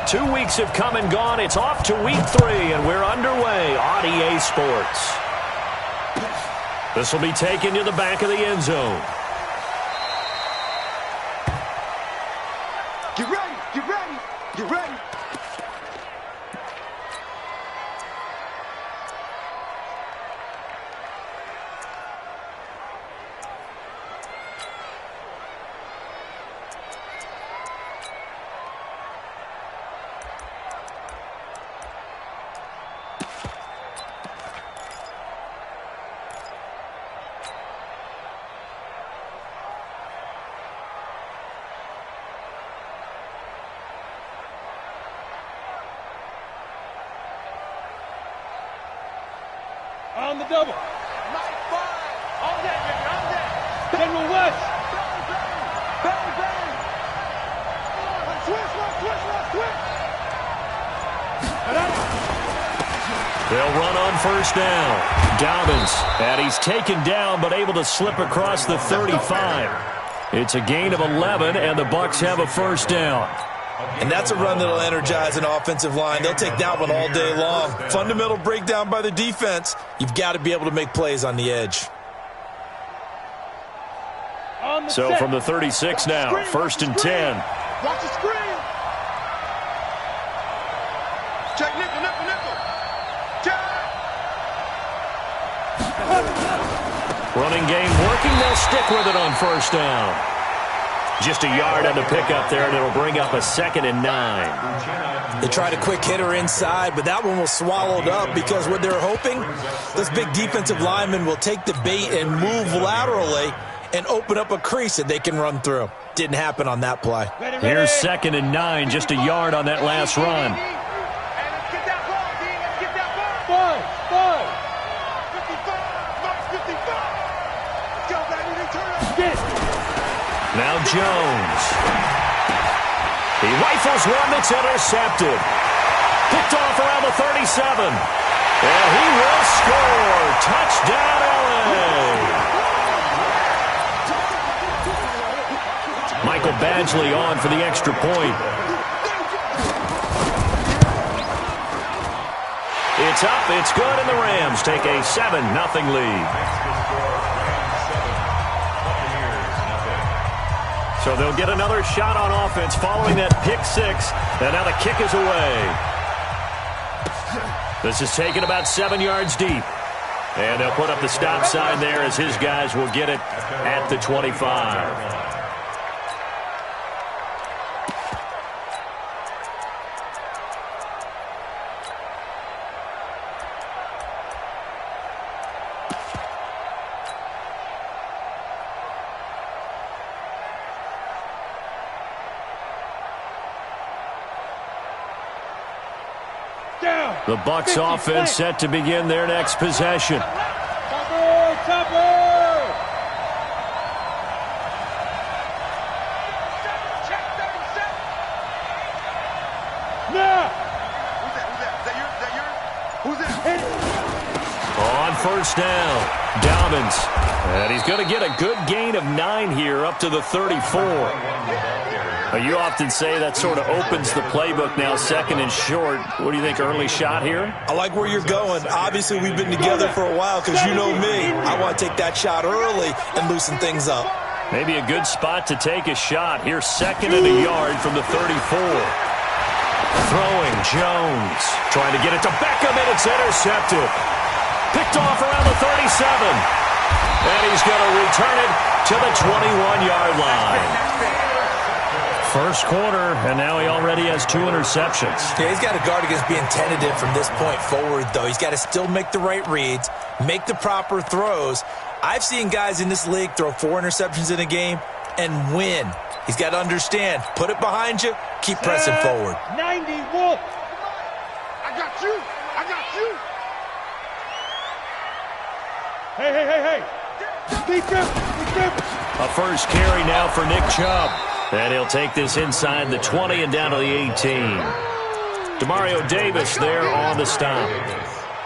2 weeks have come and gone. It's off to week 3, and we're underway on EA Sports. This will be taken to the back of the end zone. Get ready, get ready, get ready. On the double. Mike 5. On deck, baby, on deck. General West. Bang, bang. Let's switch, let's switch, let's switch. They'll run on first down. Dobbins, and he's taken down but able to slip across the 35. It's a gain of 11, and the Bucs have a first down. And that's a run that'll energize an offensive line. They'll take that one all day long. Fundamental breakdown by the defense. You've got to be able to make plays on the edge. So from the 36 now, first and 10. Watch the screen. Check nickel, nickel, nickel. Check. Running game working. They'll stick with it on first down. Just a yard on the pickup there, and it'll bring up a 2nd and 9. They tried a quick hitter inside, but that one was swallowed up because what they're hoping, those big defensive linemen will take the bait and move laterally and open up a crease that they can run through. Didn't happen on that play. Here's 2nd and 9, just a yard on that last run. Hey, let's get that ball, D. Let's get that ball. 5. 55. Mark 55. Let's go, baby. Return up. Get. Now Jones. He rifles one that's intercepted. Picked off around the 37. And he will score. Touchdown, LA. Michael Badgley on for the extra point. It's up, it's good, and the Rams take a 7-0 lead. So they'll get another shot on offense following that pick 6, and now the kick is away. This is taken about 7 yards deep. And they'll put up the stop sign there as his guys will get it at the 25. The Bucs offense set to begin their next possession. Topper! Now! Who's that? Is that yours? Who's that? On first down, Dobbins. And he's going to get a good gain of 9 here up to the 34. You often say that sort of opens the playbook now, 2nd and short. What do you think, early shot here? I like where you're going. Obviously, we've been together for a while because you know me. I want to take that shot early and loosen things up. Maybe a good spot to take a shot. Here's 2nd and a yard from the 34. Throwing, Jones. Trying to get it to Beckham, and it's intercepted. Picked off around the 37. And he's going to return it to the 21-yard line. First quarter, and now he already has 2 interceptions. Yeah, he's got to guard against being tentative from this point forward, though. He's got to still make the right reads, make the proper throws. I've seen guys in this league throw 4 interceptions in a game and win. He's got to understand, put it behind you, keep pressing forward. 90 Wolf. I got you. I got you. Hey. Defense. A first carry now for Nick Chubb. And he'll take this inside the 20 and down to the 18. Demario Davis there on the stop.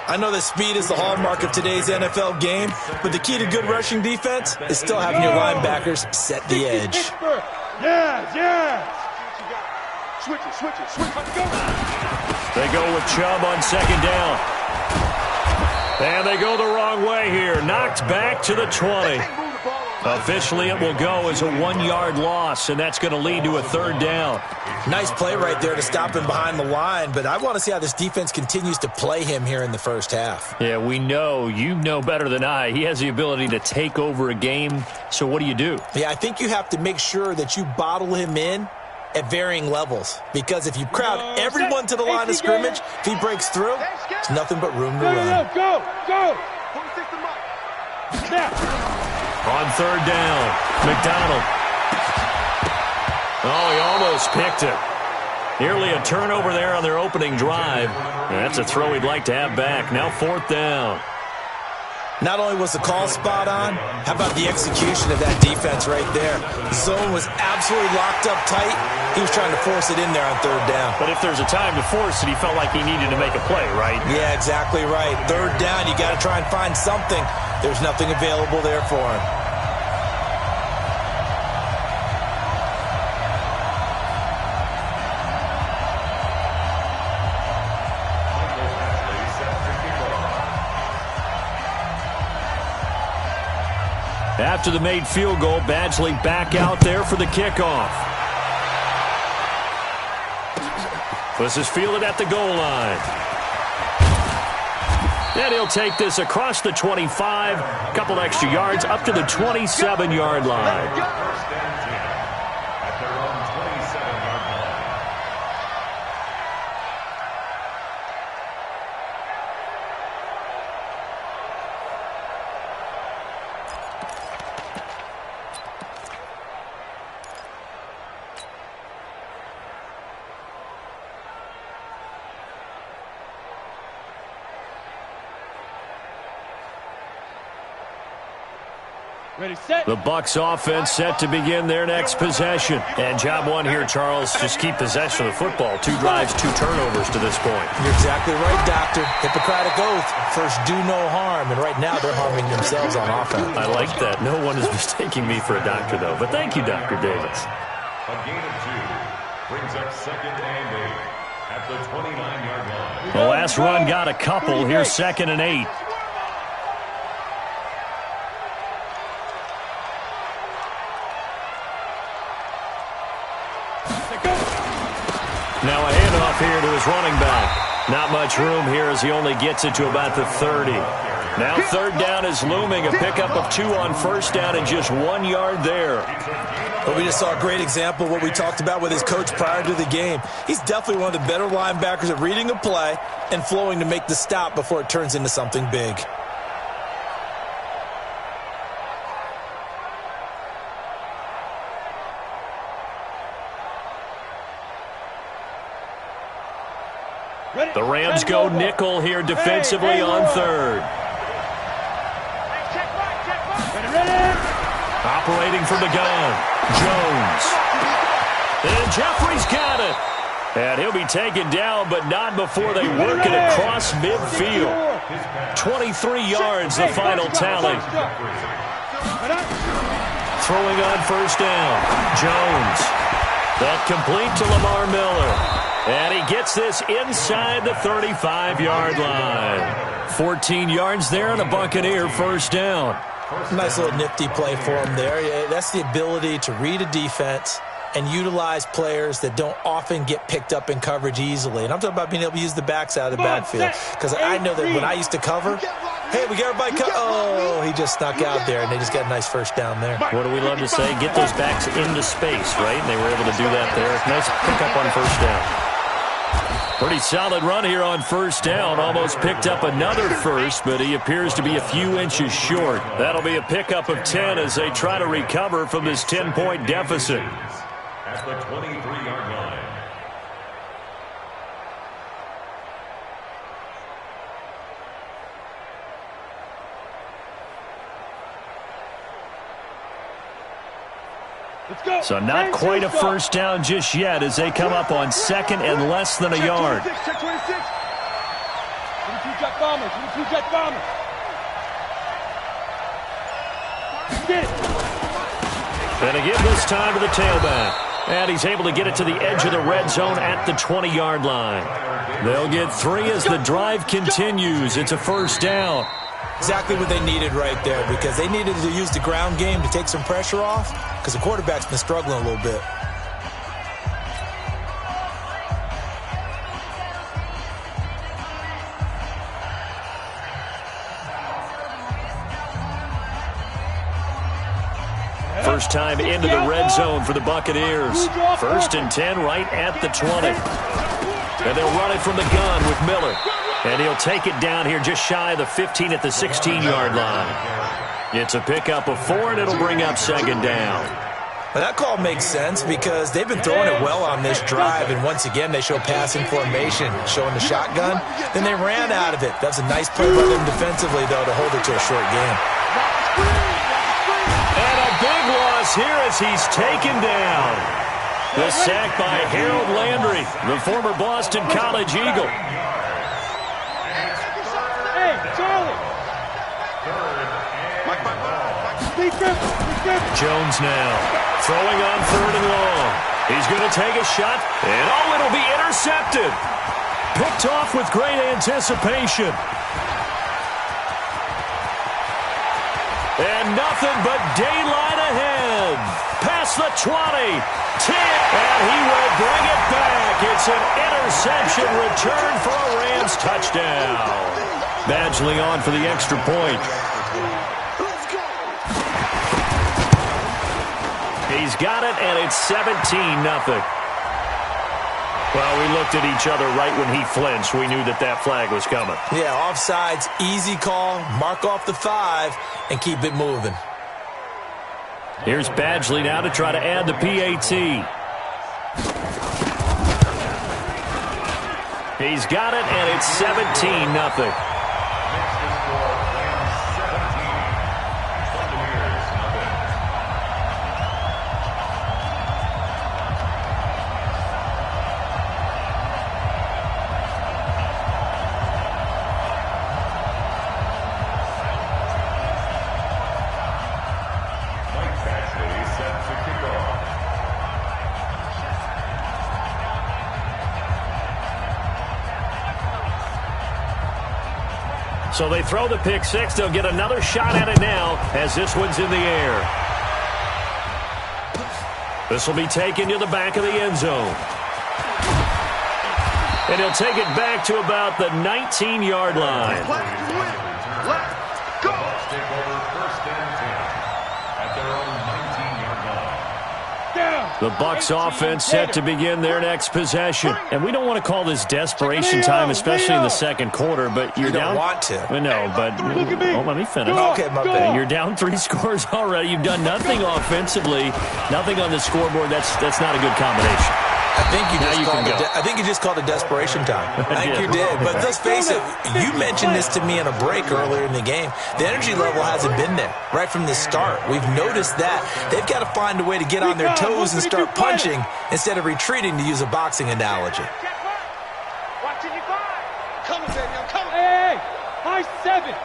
I know that speed is the hallmark of today's NFL game, but the key to good rushing defense is still having your linebackers set the edge. Yeah. Switch it. Let's go. They go with Chubb on second down. And they go the wrong way here. Knocked back to the 20. Officially, it will go as a 1-yard loss, and that's going to lead to a third down. Nice play right there to stop him behind the line, but I want to see how this defense continues to play him here in the first half. Yeah, we know. You know better than I. He has the ability to take over a game, so what do you do? Yeah, I think you have to make sure that you bottle him in at varying levels, because if you crowd everyone to the line of scrimmage, if he breaks through, it's nothing but room to run. Go. Snap. On third down, McDonald. Oh, he almost picked it. Nearly a turnover there on their opening drive. That's a throw he'd like to have back. Now fourth down. Not only was the call spot on, how about the execution of that defense right there? The zone was absolutely locked up tight. He was trying to force it in there on third down. But if there's a time to force it, he felt like he needed to make a play, right? Yeah, exactly right. Third down, you got to try and find something. There's nothing available there for him. After the made field goal, Badgley back out there for the kickoff. This is fielded at the goal line. And he'll take this across the 25, a couple extra yards up to the 27-yard line. Ready, set. The Bucs offense set to begin their next possession. And job one here, Charles, just keep possession of the football. 2 drives, 2 turnovers to this point. You're exactly right, Doctor. Hippocratic oath. First, do no harm. And right now, they're harming themselves on offense. I like that. No one is mistaking me for a doctor, though. But thank you, Dr. Davis. A gain of 2 brings up second and 8 at the 29-yard line. The last run got a couple. Here's second and 8. Now a handoff here to his running back. Not much room here as he only gets it to about the 30. Now third down is looming. A pickup of 2 on first down and just 1 yard there. But we just saw a great example of what we talked about with his coach prior to the game. He's definitely one of the better linebackers at reading a play and flowing to make the stop before it turns into something big. The Rams go nickel here defensively on third. Operating from the gun, Jones. And Jeffrey's got it. And he'll be taken down, but not before they work it across midfield. 23 yards, the final tally. Throwing on first down, Jones. That complete to Lamar Miller. And he gets this inside the 35-yard line. 14 yards there and a Buccaneer first down. Nice little nifty play for him there. Yeah, that's the ability to read a defense and utilize players that don't often get picked up in coverage easily. And I'm talking about being able to use the backs out of the backfield. Because I know that when I used to cover, hey, we got everybody oh, he just snuck out there, and they just got a nice first down there. What do we love to say? Get those backs into space, right? And they were able to do that there. Nice pickup on first down. Pretty solid run here on first down. Almost picked up another first, but he appears to be a few inches short. That'll be a pickup of 10 as they try to recover from this 10-point deficit. At the 23-yard line. So not quite a first down just yet as they come up on second and less than a yard. Check 26. 22 jet bombers. 22 jet bombers. Get it. And again this time to the tailback. And he's able to get it to the edge of the red zone at the 20-yard line. They'll get 3 as the drive continues. It's a first down. Exactly what they needed right there, because they needed to use the ground game to take some pressure off, because the quarterback's been struggling a little bit. First time into the red zone for the Buccaneers. First and 10 right at the 20. And they'll run it from the gun with Miller. And he'll take it down here just shy of the 15 at the 16-yard line. It's a pickup of 4, and it'll bring up second down. Well, that call makes sense because they've been throwing it well on this drive, and once again they show passing formation, showing the shotgun. Then they ran out of it. That's a nice play by them defensively, though, to hold it to a short game. And a big loss here as he's taken down. The sack by Harold Landry, the former Boston College Eagle. Hey, Charlie. Jones now throwing on 3rd and long. He's going to take a shot, and it'll be intercepted. Picked off with great anticipation. And nothing but daylight ahead. Past the 20, 10, and he will bring it back. It's an interception return for a Rams touchdown. Badgley on for the extra point. He's got it, and it's 17-0. Well, we looked at each other right when he flinched. We knew that flag was coming. Yeah, offsides, easy call, mark off the 5, and keep it moving. Here's Badgley now to try to add the PAT. He's got it, and it's 17-0. So they throw the pick 6. They'll get another shot at it now as this one's in the air. This will be taken to the back of the end zone. And he'll take it back to about the 19-yard line. The Bucs offense set to begin their next possession. And we don't want to call this desperation time, especially in the second quarter, but you're down. You don't want to. No, but let me finish. Okay, my bad. You're down 3 scores already. You've done nothing offensively, nothing on the scoreboard. That's not a good combination. I think you just called it desperation time. I think you did. But let's face it, you mentioned this to me in a break earlier in the game. The energy level hasn't been there right from the start. We've noticed that. They've got to find a way to get on their toes and start punching instead of retreating, to use a boxing analogy. Watching your five. Coming, baby, I'm coming. Hey, high 7.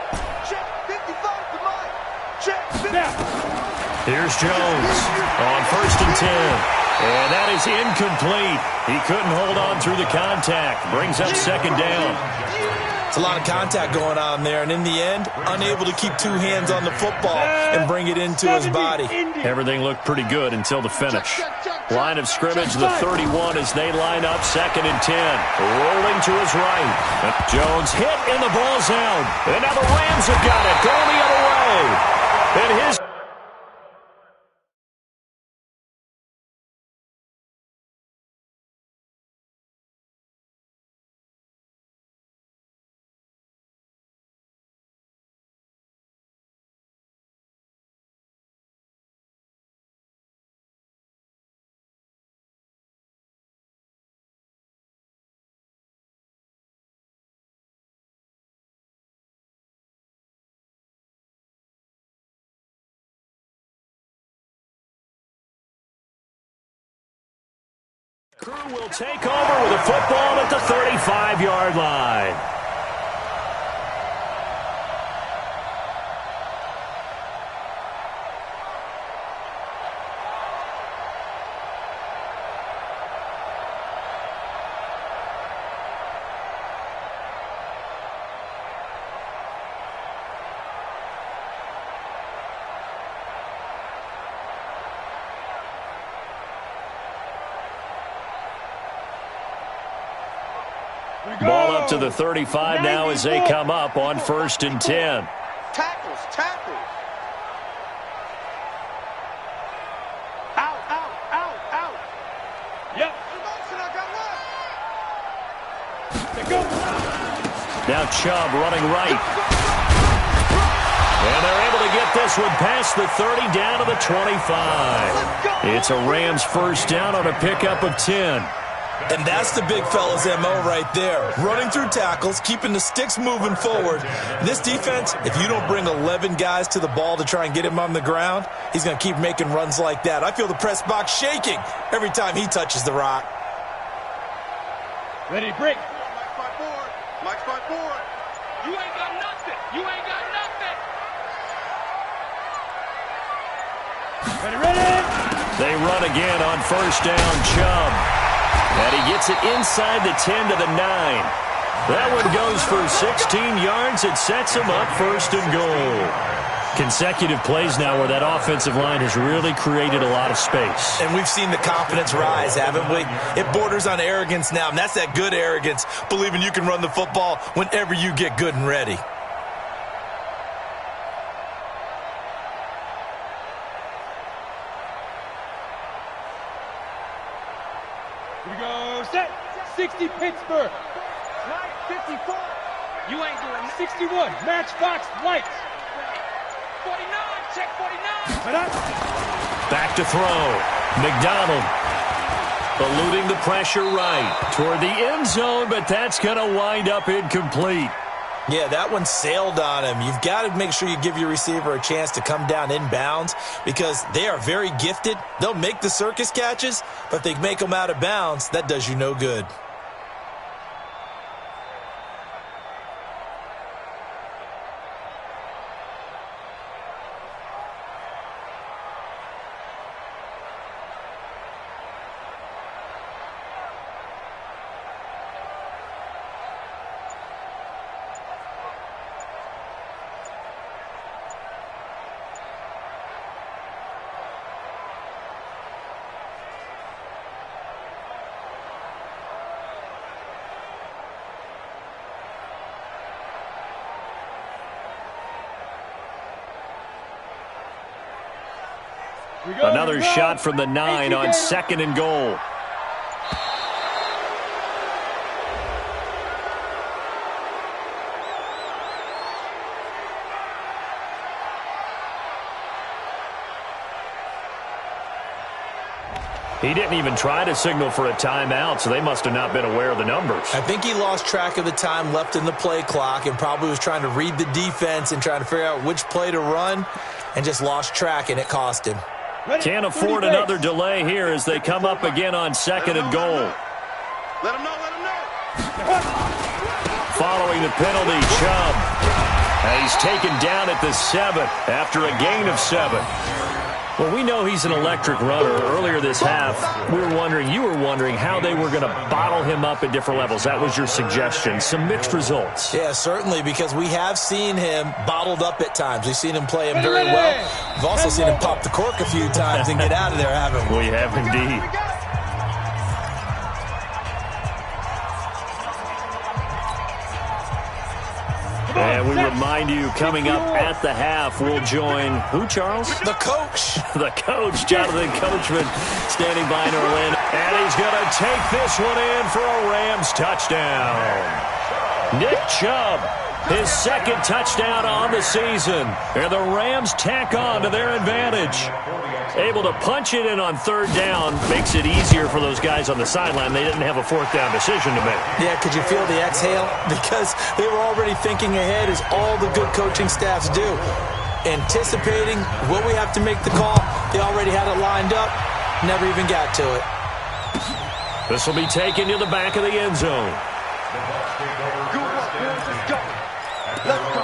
Check 55 to mine. Check 50. Now. Here's Jones on 1st and 10. And that is incomplete. He couldn't hold on through the contact. Brings up second down. It's a lot of contact going on there, and in the end, unable to keep 2 hands on the football and bring it into his body. Everything looked pretty good until the finish. Line of scrimmage, the 31 as they line up 2nd and 10. Rolling to his right. Jones hit and the ball's out. And now the Rams have got it. Going the other way. And his... Crew will take over with a football at the 35-yard line. Ball up to the 35 now as they come up on 1st and 10. Tackles. Out. Yep. Now Chubb running right. And they're able to get this one past the 30 down to the 25. It's a Rams first down on a pickup of 10. And that's the big fella's MO right there. Running through tackles, keeping the sticks moving forward. This defense, if you don't bring 11 guys to the ball to try and get him on the ground, he's going to keep making runs like that. I feel the press box shaking every time he touches the rock. Ready, break. Mike's by board. You ain't got nothing. Ready. They run again on first down, Chubb. And he gets it inside the 10 to the 9. That one goes for 16 yards. It sets him up 1st and goal. Consecutive plays now where that offensive line has really created a lot of space. And we've seen the confidence rise, haven't we? It borders on arrogance now, and that's that good arrogance, believing you can run the football whenever you get good and ready. Here we go. Set. 60 Pittsburgh. Right, 54. You ain't doing 61. Matchbox lights. 49. Check 49. Back to throw. McDonald eluding the pressure right toward the end zone, but that's going to wind up incomplete. Yeah, that one sailed on him. You've got to make sure you give your receiver a chance to come down inbounds because they are very gifted. They'll make the circus catches, but if they make them out of bounds, that does you no good. Another shot from the 9 on 2nd and goal. He didn't even try to signal for a timeout, so they must have not been aware of the numbers. I think he lost track of the time left in the play clock and probably was trying to read the defense and trying to figure out which play to run and just lost track, and it cost him. Can't afford another delay here as they come up again on 2nd and goal. Let him know. Following the penalty, Chubb. And he's taken down at the 7 after a gain of 7. Well, we know he's an electric runner. Earlier this half, you were wondering how they were going to bottle him up at different levels. That was your suggestion. Some mixed results. Yeah, certainly, because we have seen him bottled up at times. We've seen him play him very well. We've also seen him pop the cork a few times and get out of there, haven't we? We have indeed. And we remind you, coming up at the half, we'll join who, Charles? The coach. The coach, Jonathan Coachman, standing by in Orlando. And he's going to take this one in for a Rams touchdown. Nick Chubb, his 2nd touchdown on the season. And the Rams tack on to their advantage. Able to punch it in on 3rd down makes it easier for those guys on the sideline. They didn't have a 4th down decision to make. Yeah, could you feel the exhale? Because they were already thinking ahead, as all the good coaching staffs do. Anticipating, will we have to make the call? They already had it lined up, never even got to it. This will be taken to the back of the end zone. Good work, boys. Let's go. Let's go.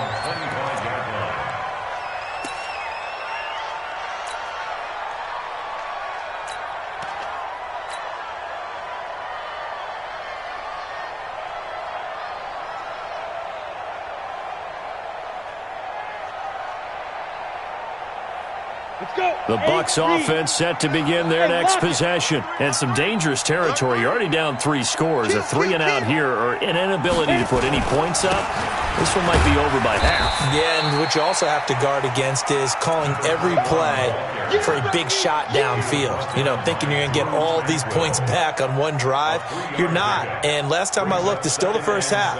The Bucs offense set to begin their next possession. And some dangerous territory. You're already down 3 scores. A 3-and-out here or an inability to put any points up. This one might be over by half. Yeah, and what you also have to guard against is calling every play for a big shot downfield. You know, thinking you're going to get all these points back on one drive. You're not. And last time I looked, it's still the first half.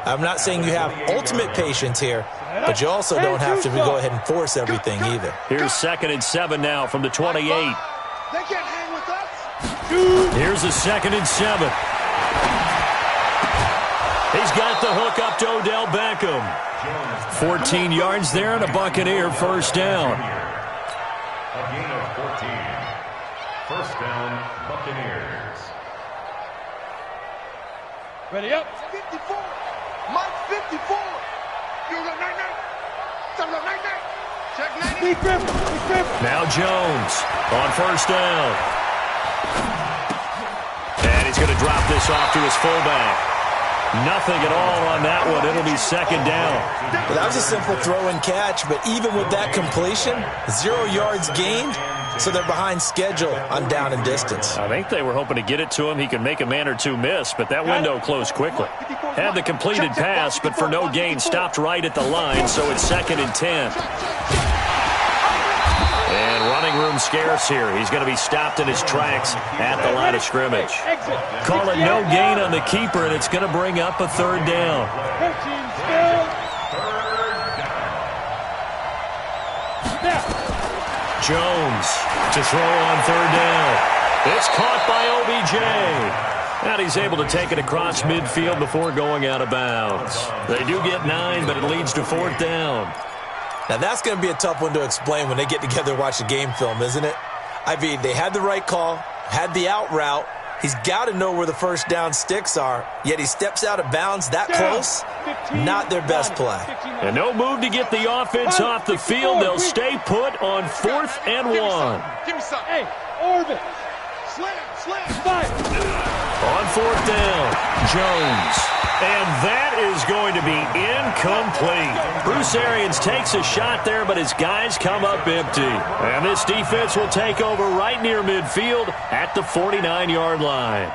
I'm not saying you have ultimate patience here, but you also don't have to go ahead and force everything either. Here's 2nd and 7 now from the 28. They can't hang with us. Here's a 2nd and 7. He's got the hook up to Odell Beckham. 14 yards there and a Buccaneer first down. A gain of 14. First down, Buccaneers. Ready up. 54. Mike 54. You go 99. Some go 99. Check 90. Deep grip. Now Jones on first down. And he's going to drop this off to his fullback. Nothing at all on that one. It'll be 2nd down. Well, that was a simple throw and catch, but even with that completion, 0 yards gained, so they're behind schedule on down and distance. I think they were hoping to get it to him. He could make a man or two miss, but that window closed quickly. Had the completed pass, but for no gain, stopped right at the line, so it's 2nd and 10. And running room scarce here. He's going to be stopped in his tracks at the line of scrimmage. Call it no gain on the keeper, and it's going to bring up a 3rd down. Jones to throw on 3rd down. It's caught by OBJ. And he's able to take it across midfield before going out of bounds. They do get 9, but it leads to 4th down. Now, that's going to be a tough one to explain when they get together and watch the game film, isn't it? I mean, they had the right call, had the out route. He's got to know where the first down sticks are, yet he steps out of bounds that close. Not their best play. And no move to get the offense off the field. They'll stay put on 4th and 1. Give me some. Hey, orbit. Slam. Five. On 4th down, Jones. And that is going to be incomplete. Bruce Arians takes a shot there, but his guys come up empty. And this defense will take over right near midfield at the 49-yard line.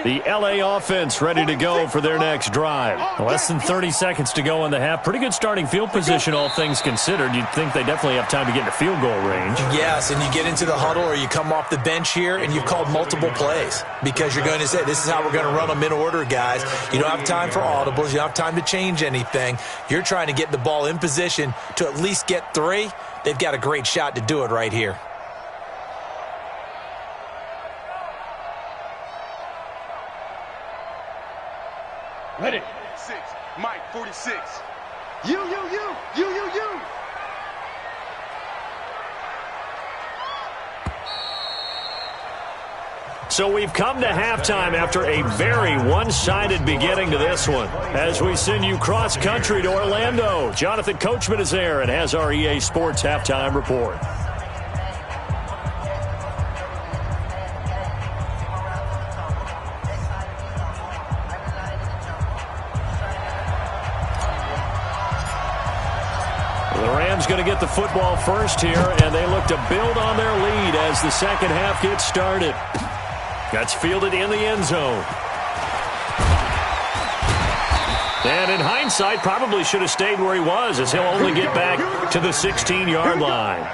The L.A. offense ready to go for their next drive. Less than 30 seconds to go in the half. Pretty good starting field position, all things considered. You'd think they definitely have time to get into field goal range. Yes, and you get into the huddle or you come off the bench here and you've called multiple plays because you're going to say, this is how we're going to run them in order, guys. You don't have time for audibles. You don't have time to change anything. You're trying to get the ball in position to at least get 3. They've got a great shot to do it right here. Ready. 6. Mike 46. You. So we've come to halftime after a very one-sided beginning to this one. As we send you cross-country to Orlando, Jonathan Coachman is there and has our EA Sports halftime report. Going to get the football first here, and they look to build on their lead as the second half gets started. That's fielded in the end zone. And in hindsight, probably should have stayed where he was, as he'll only get back to the 16-yard line.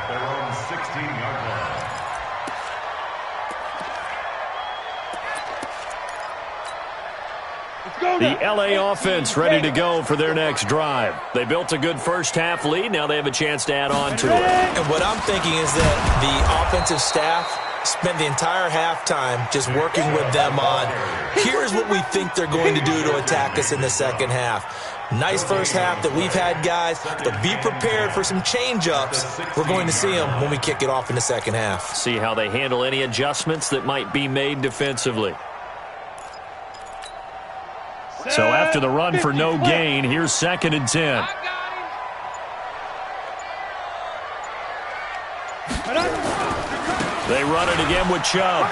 The L.A. offense ready to go for their next drive. They built a good first-half lead. Now they have a chance to add on to it. And what I'm thinking is that the offensive staff spent the entire halftime just working with them on, here's what we think they're going to do to attack us in the second half. Nice first half that we've had, guys, but be prepared for some change-ups. We're going to see them when we kick it off in the second half. See how they handle any adjustments that might be made defensively. So after the run for no gain, here's 2nd and 10. They run it again with Chubb.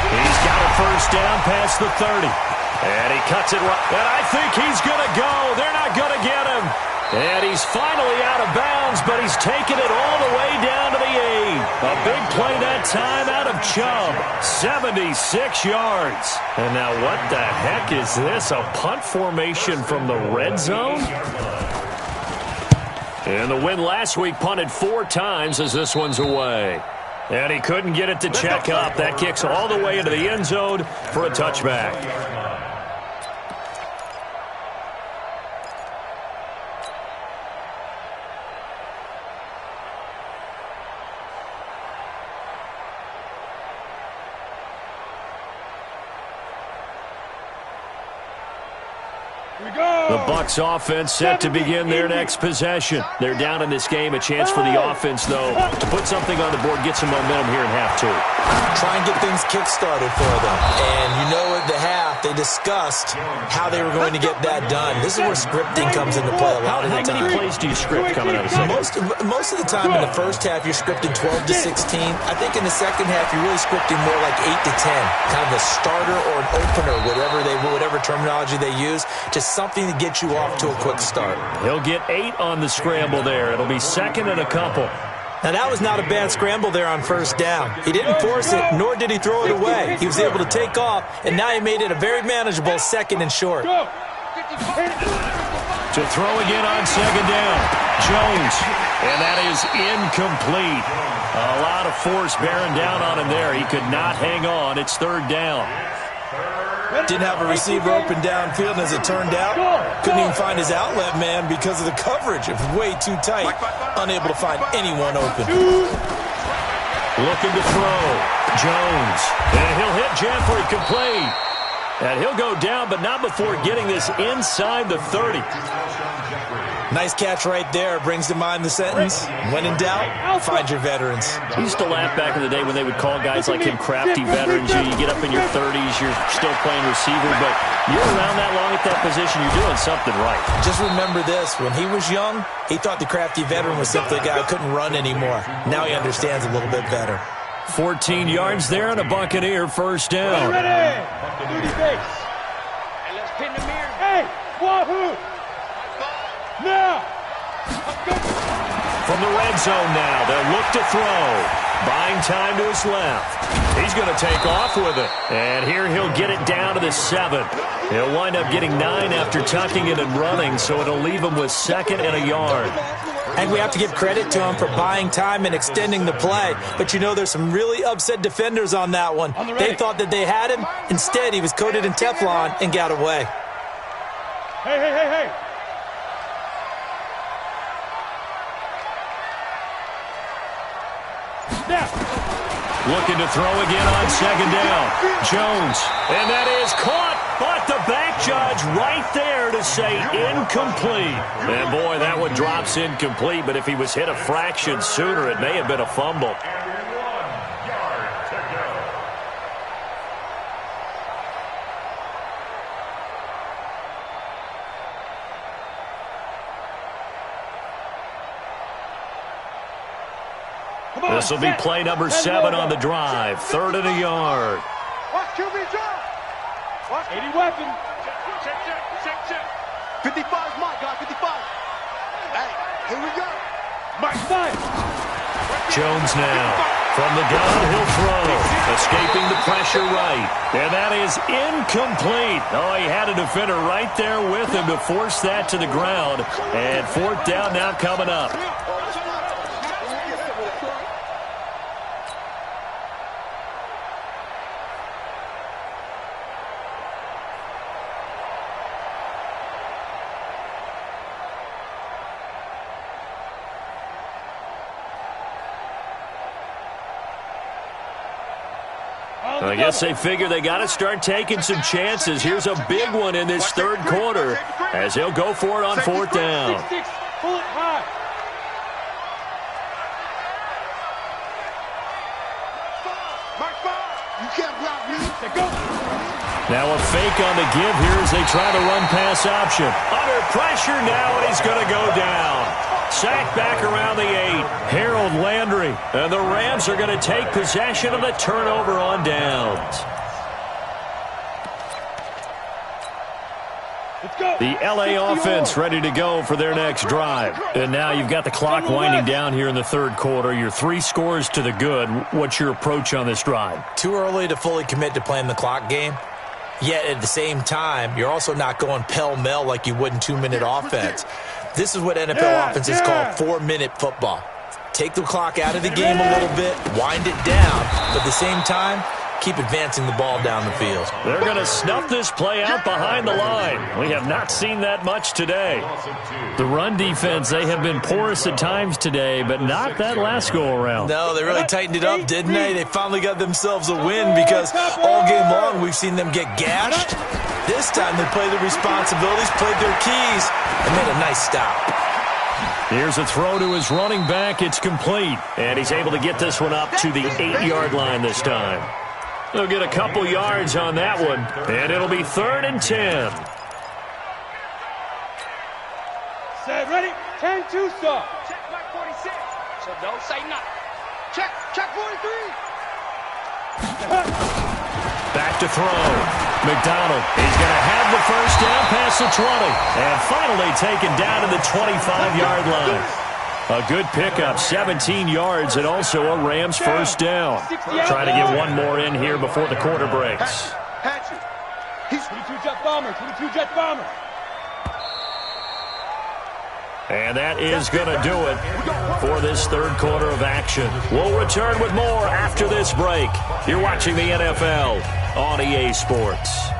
He's got a first down past the 30. And he cuts it right. And I think he's going to go. They're not going to get him. And he's finally out of bounds, but he's taken it all the way down to the 8. A big play that time out of Chubb. 76 yards. And now what the heck is this? A punt formation from the red zone? And the win last week punted 4 times as this one's away. And he couldn't get it to check up. That kicks all the way into the end zone for a touchback. The Bucs offense set to begin their next possession. They're down in this game. A chance for the offense, though, to put something on the board, get some momentum here in half 2. Try and get things kick-started for them. And you know at the half, they discussed how they were going to get that done. This is where scripting comes into play a lot of the time. How many plays do you script coming out of the second? Most of the time in the first half, you're scripting 12 to 16. I think in the second half, you're really scripting more like 8 to 10. Kind of a starter or an opener, whatever terminology they use, just something to get you off to a quick start. He'll get 8 on the scramble there. It'll be second and a couple. Now, that was not a bad scramble there on first down. He didn't force it, nor did he throw it away. He was able to take off, and now he made it a very manageable second and short. To throw again on second down. Jones, and that is incomplete. A lot of force bearing down on him there. He could not hang on. It's third down. Didn't have a receiver open downfield, and as it turned out, couldn't even find his outlet man because of the coverage. It was way too tight, unable to find anyone open. Looking to throw. Jones, and he'll hit Jeffrey complete. And he'll go down, but not before getting this inside the 30. Nice catch right there. Brings to mind the sentence, when in doubt, find your veterans. I used to laugh back in the day when they would call guys like him crafty veterans. You get up in your 30s, you're still playing receiver, but you're around that long at that position, you're doing something right. Just remember this. When he was young, he thought the crafty veteran was simply a guy who couldn't run anymore. Now he understands a little bit better. 14 yards there and a Buccaneer first down. Ready. Duty base. And let's pin the mirror. Hey, wahoo! Now. From the red zone now, they'll look to throw. Buying time to his left. He's going to take off with it. And here he'll get it down to the 7. He'll wind up getting 9 after tucking it and running, so it'll leave him with 2nd and a yard. And we have to give credit to him for buying time and extending the play. But you know there's some really upset defenders on that one. They thought that they had him. Instead, he was coated in Teflon and got away. Hey. Now. Looking to throw again on second down. Jones, and that is caught, but the back judge right there to say incomplete. And boy, that one drops incomplete, but if he was hit a fraction sooner, it may have been a fumble. This will be play number 7 on the drive. 3rd and a yard. Watch QB drop. Watch 80 weapon. Check. 55 is my guy, 55. Hey, here we go. Mike. Jones now. From the gun, he'll throw. Escaping the pressure right. And that is incomplete. Oh, he had a defender right there with him to force that to the ground. And 4th down now coming up. I guess they figure they got to start taking some chances. Here's a big one in this 3rd quarter as he'll go for it on 4th down. 6-6, pull it high. You can't block me. Go. Now a fake on the give here as they try to run pass option. Under pressure now, and he's going to go down. Sacked back around the 8. Harold Landry. And the Rams are going to take possession of the turnover on downs. The LA offense ready to go for their next drive. And now you've got the clock winding down here in the third quarter. You're 3 scores to the good. What's your approach on this drive? Too early to fully commit to playing the clock game. Yet at the same time, you're also not going pell-mell like you would in 2-minute offense. This is what NFL offenses call 4-minute football. Take the clock out of the game a little bit, wind it down, but at the same time, keep advancing the ball down the field. They're going to snuff this play out behind the line. We have not seen that much today. The run defense, they have been porous at times today, but not that last go-around. No, they really tightened it up, didn't they? They finally got themselves a win because all game long we've seen them get gashed. This time they played their responsibilities, played their keys, and made a nice stop. Here's a throw to his running back. It's complete. And he's able to get this one up to the 8-yard line this time. They'll get a couple yards on that one, and it'll be 3rd and 10. Set, ready? 10-2, sir. Check back 46. So don't say nothing. Check 43. Back to throw. McDonald, he's going to have the first down past the 20. And finally taken down to the 25-yard line. A good pickup, 17 yards, and also a Rams first down. Trying to get one more in here before the quarter breaks. 22 jet bomber, 22 jet bomber. And that is going to do it for this third quarter of action. We'll return with more after this break. You're watching the NFL on EA Sports.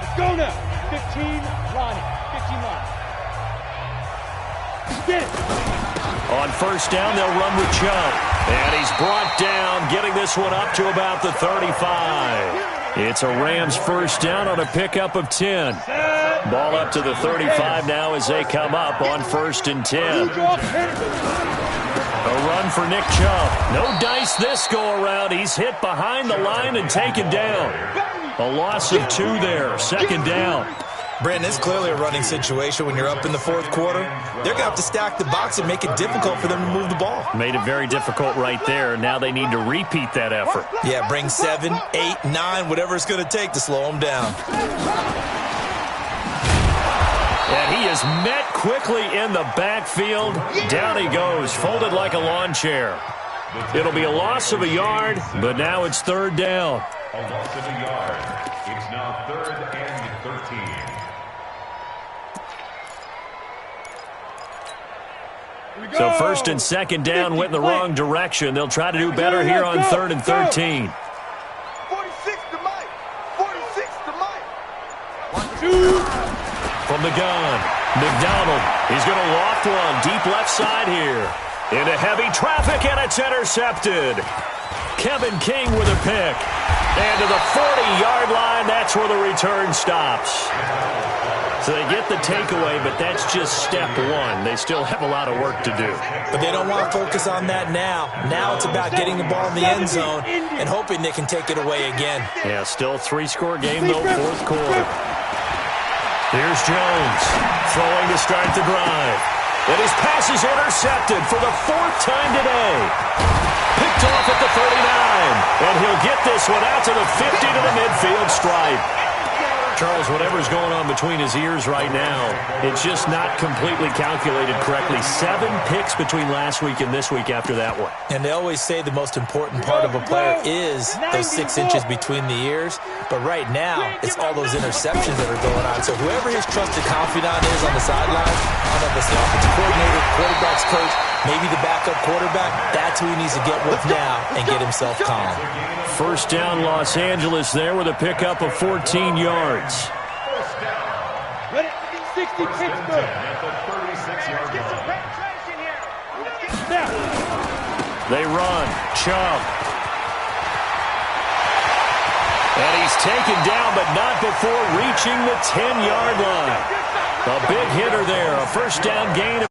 Let's go now. 15 Ronnie. 15 Ronnie. Get it. On first down, they'll run with Chubb. And he's brought down, getting this one up to about the 35. It's a Rams first down on a pickup of 10. Ball up to the 35 now as they come up on 1st and 10. A run for Nick Chubb. No dice this go-around. He's hit behind the line and taken down. A loss of 2 there. 2nd down. Brandon, it's clearly a running situation when you're up in the 4th quarter. They're going to have to stack the box and make it difficult for them to move the ball. Made it very difficult right there. Now they need to repeat that effort. Yeah, bring 7, 8, 9, whatever it's going to take to slow them down. And he is met quickly in the backfield. Down he goes, folded like a lawn chair. It'll be a loss of a yard, but now it's 3rd down. A loss of a yard. It's now 3rd and 13. So 1st and 2nd down went in the wrong direction. They'll try to do better here on 3rd and 13. 46 to Mike. 46 to Mike. 1, 2. From the gun, McDonald. He's going to loft one deep left side here. Into heavy traffic, and it's intercepted. Kevin King with a pick. And to the 40-yard line, that's where the return stops. So they get the takeaway, but that's just step 1. They still have a lot of work to do. But they don't want to focus on that now. Now it's about getting the ball in the end zone and hoping they can take it away again. Yeah, still 3-score game, though, 4th quarter. Here's Jones, throwing to start the drive. And his pass is intercepted for the 4th time today. Picked off at the 39. And he'll get this one out to the 50 to the midfield stripe. Charles, whatever's going on between his ears right now, it's just not completely calculated correctly. 7 picks between last week and this week after that one. And they always say the most important part of a player is those 6 inches between the ears. But right now, it's all those interceptions that are going on. So whoever his trusted confidant is on the sideline, I don't know if it's the offensive coordinator, quarterback's coach, maybe the backup quarterback, that's who he needs to get with now and get himself calm. First down, Los Angeles there with a pickup of 14 yards. Ready? 60 Pittsburgh. They run. Chubb. And he's taken down, but not before reaching the 10-yard line. A big hitter there. A first down gain.